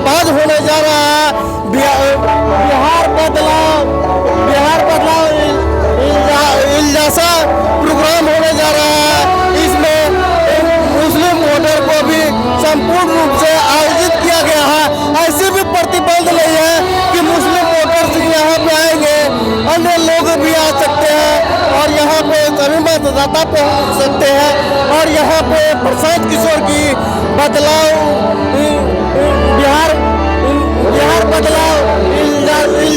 आज होने जा रहा है बिहार बदलाव जैसा प्रोग्राम होने जा रहा है। इसमें मुस्लिम वोटर को भी संपूर्ण रूप से आयोजित किया गया है। ऐसे भी प्रतिबंध नहीं है कि मुस्लिम वोटर्स यहाँ पे आएंगे, अन्य लोग भी आ सकते हैं और यहाँ पे सभी मतदाता पहुँच सकते हैं। और यहाँ पे प्रशांत किशोर की बिहार बदलाव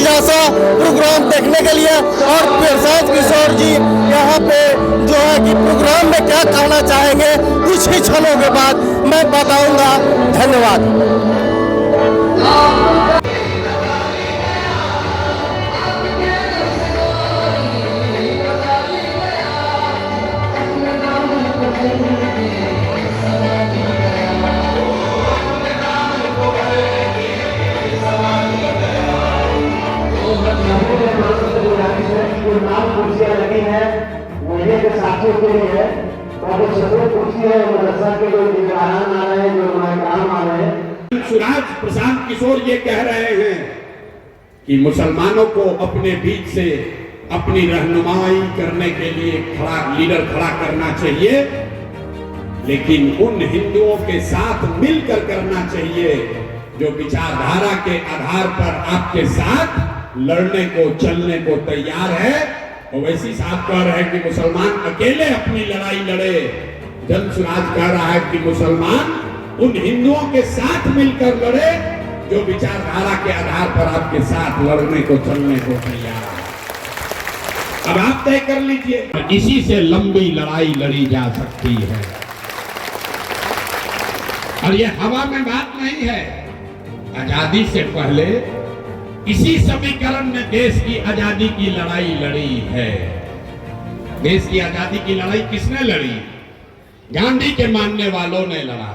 जैसा प्रोग्राम देखने के लिए और प्रशांत किशोर जी यहाँ पे जो है कि प्रोग्राम में क्या कहना चाहेंगे कुछ ही क्षणों के बाद मैं बताऊंगा। धन्यवाद। कुर्सियां लगी हैं वो ये साथियों के लिए है और जो सफेद कुर्सी है मदरसा के जो निगरान आ रहे हैं, जो नायकान आ रहे हैं। सुराज प्रशांत किशोर ये कह रहे हैं कि मुसलमानों को अपने बीच से अपनी रहनुमाई करने के लिए लीडर खड़ा करना चाहिए, लेकिन उन हिंदुओं के साथ मिलकर करना चाहिए जो विचारधारा के आधार पर आपके साथ लड़ने को चलने को तैयार है। ओवैसी साहब कह रहे हैं कि मुसलमान अकेले अपनी लड़ाई लड़े। जनसुराज कह रहा है कि मुसलमान उन हिंदुओं के साथ मिलकर लड़े जो विचारधारा के आधार पर आपके साथ लड़ने को चलने को तैयार है। अब आप तय कर लीजिए। इसी से लंबी लड़ाई लड़ी जा सकती है और ये हवा में बात नहीं है। आजादी से पहले इसी समीकरण ने देश की आजादी की लड़ाई लड़ी है। देश की आजादी की लड़ाई किसने लड़ी? गांधी के मानने वालों ने लड़ा,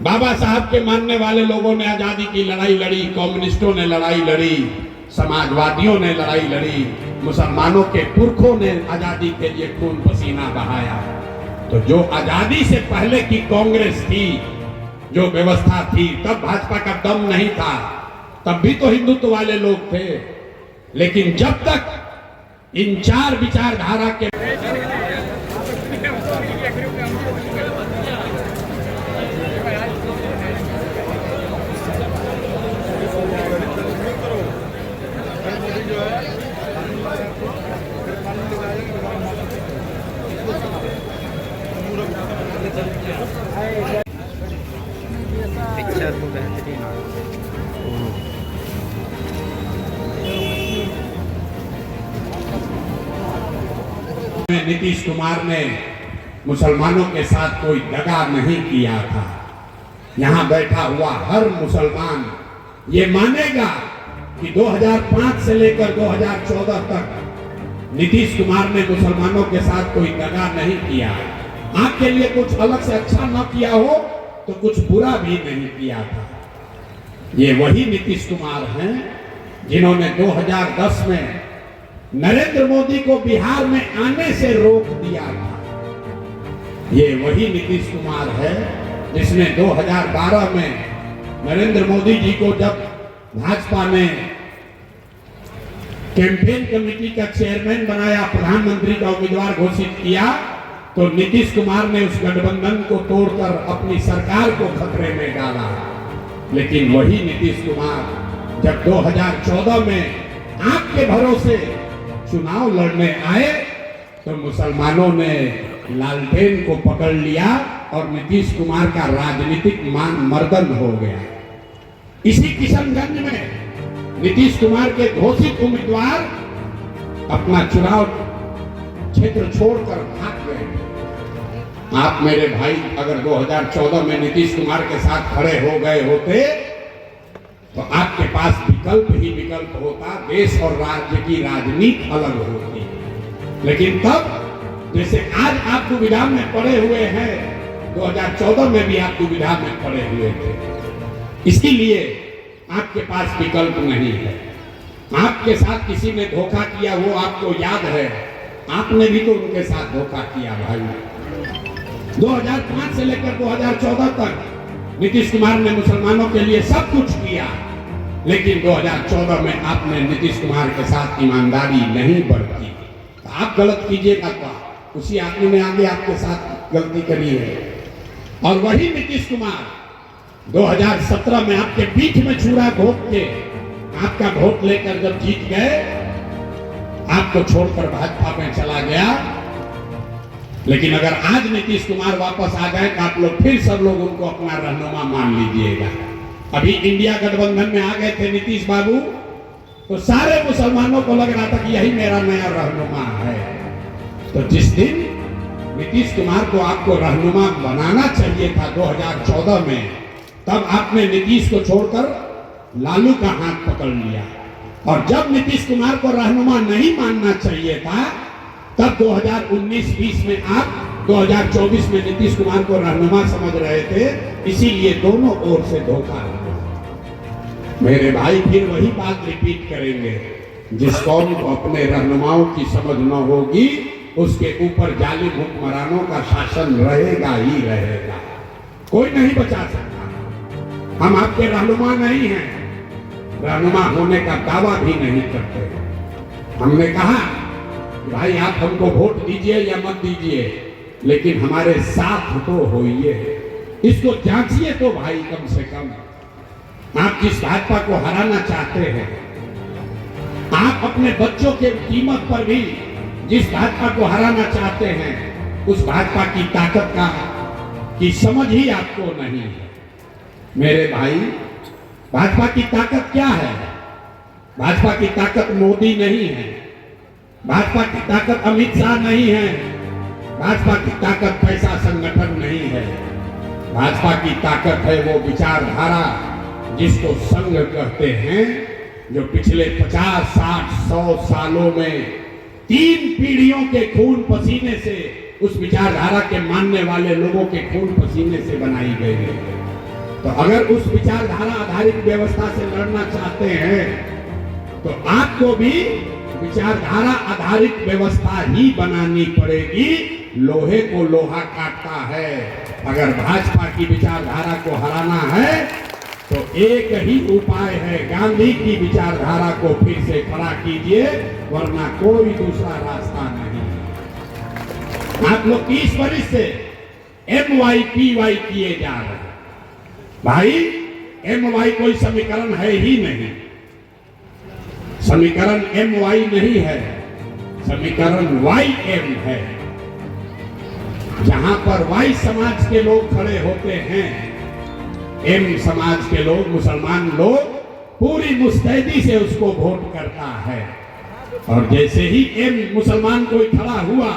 बाबा साहब के मानने वाले लोगों ने आजादी की लड़ाई लड़ी, कम्युनिस्टों ने लड़ाई लड़ी, समाजवादियों ने लड़ाई लड़ी, मुसलमानों के पुरखों ने आजादी के लिए खून पसीना बहाया। तो जो आजादी से पहले की कांग्रेस थी, जो व्यवस्था थी, तब भाजपा का दम नहीं था, तब भी तो हिंदुत्व वाले लोग थे। लेकिन जब तक इन चार विचारधारा के पिक्चर तो बेहतरीन नीतीश कुमार ने मुसलमानों के साथ कोई दगा नहीं किया था। यहाँ बैठा हुआ हर मुसलमान ये मानेगा कि 2005 से लेकर 2014 तक नीतीश कुमार ने मुसलमानों के साथ कोई दगा नहीं किया। आपके लिए कुछ अलग से अच्छा न किया हो तो कुछ बुरा भी नहीं किया था। ये वही नीतीश कुमार हैं जिन्होंने 2010 में नरेंद्र मोदी को बिहार में आने से रोक दिया था। ये वही नीतीश कुमार है जिसने 2012 में नरेंद्र मोदी जी को जब भाजपा ने कैंपेन कमेटी का चेयरमैन बनाया, प्रधानमंत्री का उम्मीदवार घोषित किया, तो नीतीश कुमार ने उस गठबंधन को तोड़कर अपनी सरकार को खतरे में डाला। लेकिन वही नीतीश कुमार जब 2014 में आपके भरोसे चुनाव लड़ने आए तो मुसलमानों ने लालटेन को पकड़ लिया और नीतीश कुमार का राजनीतिक मान मर्दन हो गया। इसी किशनगंज में नीतीश कुमार के घोषित उम्मीदवार अपना चुनाव क्षेत्र छोड़कर भाग गए। आप मेरे भाई अगर 2014 में नीतीश कुमार के साथ खड़े हो गए होते तो आपके पास विकल्प ही विकल्प होता, देश और राज्य की राजनीति अलग होती। लेकिन तब जैसे आज आप दुविधा में पड़े हुए हैं, 2014 में भी आप दुविधा में पड़े हुए थे। इसके लिए आपके पास विकल्प नहीं है। आपके साथ किसी ने धोखा किया, वो आपको याद है। आपने भी तो उनके साथ धोखा किया भाई। 2005 से लेकर 2014 तक नीतीश कुमार ने मुसलमानों के लिए सब कुछ किया, लेकिन 2014 में आपने नीतीश कुमार के साथ ईमानदारी नहीं बरती। तो आप गलत कीजिएगा तो उसी आदमी ने आगे आपके साथ गलती करी है। और वही नीतीश कुमार 2017 में आपके पीठ में छुरा घोंप के आपका वोट लेकर जब जीत गए, आपको छोड़कर भाजपा में चला गया। लेकिन अगर आज नीतीश कुमार वापस आ गए तो आप लोग फिर सब लोग उनको अपना रहनुमा मान लीजिएगा। अभी इंडिया गठबंधन में आ गए थे नीतीश बाबू, तो सारे मुसलमानों को लग रहा था कि यही मेरा नया रहनुमा है। तो जिस दिन नीतीश कुमार को आपको रहनुमा बनाना चाहिए था 2014 में, तब आपने नीतीश को छोड़कर लालू का हाथ पकड़ लिया। और जब नीतीश कुमार को रहनुमा नहीं मानना चाहिए था, तब 2019-20 में आप 2024 में नीतीश कुमार को रहनुमा समझ रहे थे, इसीलिए दोनों ओर से धोखा हुआ। मेरे भाई फिर वही बात रिपीट करेंगे, जिस कौम को अपने रहनुमाओं की समझ न होगी, उसके ऊपर जालिम हुक्मरानों का शासन रहेगा ही रहेगा, कोई नहीं बचा सकता। हम आपके रहनुमा नहीं हैं, रहनुमा होने का दावा भी नहीं करते। हमने कहा भाई आप हमको वोट दीजिए या मत दीजिए, लेकिन हमारे साथ तो होइए, इसको जांचिए तो भाई। कम से कम आप जिस भाजपा को हराना चाहते हैं, आप अपने बच्चों के कीमत पर भी जिस भाजपा को हराना चाहते हैं, उस भाजपा की ताकत की समझ ही आपको नहीं है। मेरे भाई, भाजपा की ताकत क्या है? भाजपा की ताकत मोदी नहीं है, भाजपा की ताकत अमित शाह नहीं है, भाजपा की ताकत पैसा संगठन नहीं है। भाजपा की ताकत है वो विचारधारा जिसको संघ कहते हैं, जो पिछले 50, 60, 100 सालों में 3 पीढ़ियों के खून पसीने से, उस विचारधारा के मानने वाले लोगों के खून पसीने से बनाई गई है। तो अगर उस विचारधारा आधारित व्यवस्था से लड़ना चाहते हैं, तो आपको भी विचारधारा आधारित व्यवस्था ही बनानी पड़ेगी। लोहे को लोहा काटता है। अगर भाजपा की विचारधारा को हराना है तो एक ही उपाय है, गांधी की विचारधारा को फिर से खड़ा कीजिए, वरना कोई दूसरा रास्ता नहीं। आप लोग 30 वर्ष से MYPY किए जा रहे हैं। भाई MY कोई समीकरण है ही नहीं, समीकरण MY नहीं है, समीकरण YM है। जहां पर Y समाज के लोग खड़े होते हैं, M समाज के लोग, मुसलमान लोग पूरी मुस्तैदी से उसको वोट करता है। और जैसे ही M मुसलमान कोई खड़ा हुआ,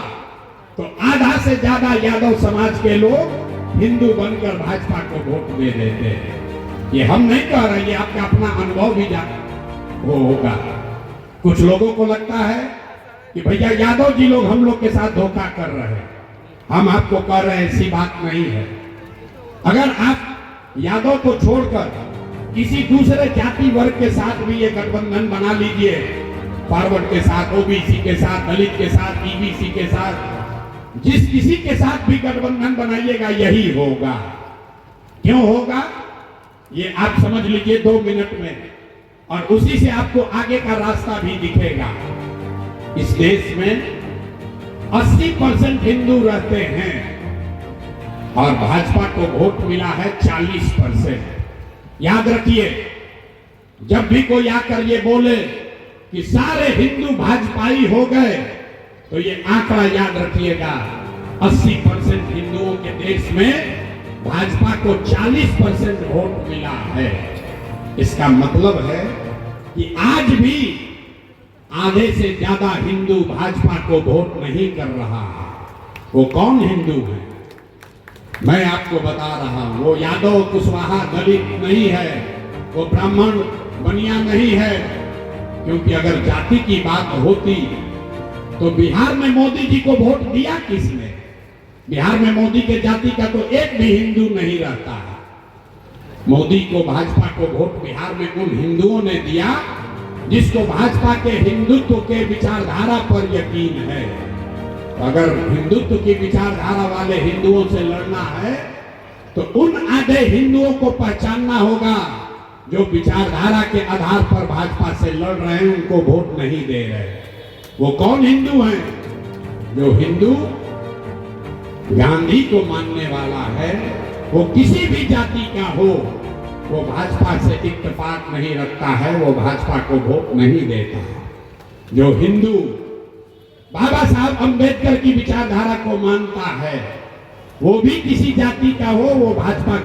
तो आधा से ज्यादा यादव समाज के लोग हिंदू बनकर भाजपा को वोट दे देते हैं। ये हम नहीं कह रहे, ये आपका अपना अनुभव भी वो होगा। कुछ लोगों को लगता है कि भैया यादव जी लोग हम लोग के साथ धोखा कर रहे हैं। हम आपको कह रहे हैं ऐसी बात नहीं है। अगर आप यादव को छोड़कर किसी दूसरे जाति वर्ग के साथ भी ये गठबंधन बना लीजिए, फॉरवर्ड के साथ, OBC के साथ, दलित के साथ, EBC के साथ, जिस किसी के साथ भी गठबंधन बनाइएगा यही होगा। क्यों होगा ये आप समझ लीजिए 2 मिनट में, और उसी से आपको आगे का रास्ता भी दिखेगा। इस देश में 80% हिंदू रहते हैं और भाजपा को वोट मिला है 40%। याद रखिए, जब भी कोई आकर ये बोले कि सारे हिंदू भाजपाई हो गए, तो ये आंकड़ा याद रखिएगा, 80% हिंदुओं के देश में भाजपा को 40% वोट मिला है। इसका मतलब है कि आज भी आधे से ज्यादा हिंदू भाजपा को वोट नहीं कर रहा। वो कौन हिंदू है मैं आपको बता रहा हूं। वो यादव कुशवाहा दलित नहीं है, वो ब्राह्मण बनिया नहीं है। क्योंकि अगर जाति की बात होती तो बिहार में मोदी जी को वोट दिया किसने? बिहार में मोदी के जाति का तो एक भी हिंदू नहीं रहता है। मोदी को, भाजपा को वोट बिहार में उन हिंदुओं ने दिया जिसको भाजपा के हिंदुत्व के विचारधारा पर यकीन है। अगर हिंदुत्व की विचारधारा वाले हिंदुओं से लड़ना है तो उन आधे हिंदुओं को पहचानना होगा जो विचारधारा के आधार पर भाजपा से लड़ रहे हैं, उनको वोट नहीं दे रहे। वो कौन हिंदू हैं? जो हिंदू गांधी को मानने वाला है, वो किसी भी जाति का हो, वो भाजपा से इत्तेफाक नहीं रखता है, वो भाजपा को वोट नहीं देता। जो हिंदू बाबा साहब अंबेडकर की विचारधारा को मानता है, वो भी किसी जाति का हो, वो भाजपा